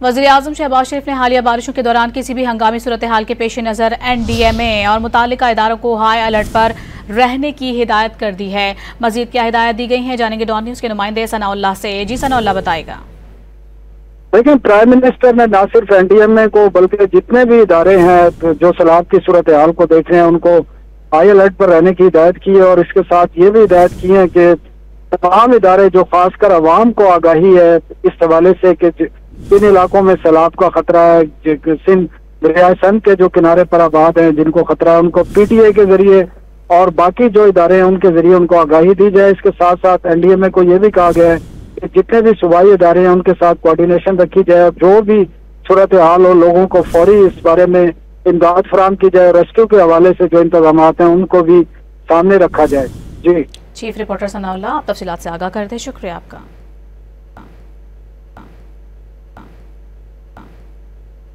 वज़ीर-ए-आज़म शहबाज शरीफ ने हालिया बारिशों के दौरान किसी भी हंगामी सूरत हाल के पेश नज़र NDMA और मुतालिका इदारों को हाई अलर्ट पर रहने की हिदायत कर दी है। मजीद क्या हिदायत दी गई है, जानेंगे डॉन न्यूज़ के नुमाइंदे सनाउल्लाह से। जी सनाउल्लाह बताएगा। देखिए, प्राइम मिनिस्टर ने ना सिर्फ NDMA को बल्कि जितने भी इदारे हैं जो सैलाब की सूरत हाल को देख रहे हैं उनको हाई अलर्ट पर रहने की हिदायत की है और इसके साथ ये भी हिदायत की है कि तमाम इदारे जो खासकर अवाम को आगाही है इस हवाले से कि इन इलाकों में सैलाब का खतरा है, सिंध दरिया सिंध के जो किनारे पर आबाद हैं जिनको खतरा है उनको PTA के जरिए और बाकी जो इदारे हैं उनके जरिए उनको आगाही दी जाए। इसके साथ साथ NDMA को ये भी कहा गया है कि जितने भी सूबाई इदारे हैं उनके साथ कोऑर्डिनेशन रखी जाए और जो भी सूरत हाल हो लोगों को फौरी इस बारे में इमदाद फराहम की जाए। रेस्क्यू के हवाले से जो इंतजाम हैं उनको भी सामने रखा जाए। जी चीफ रिपोर्टर सनाउल्लाह, आप तफसीलात से आगाह कर दें, शुक्रिया आपका।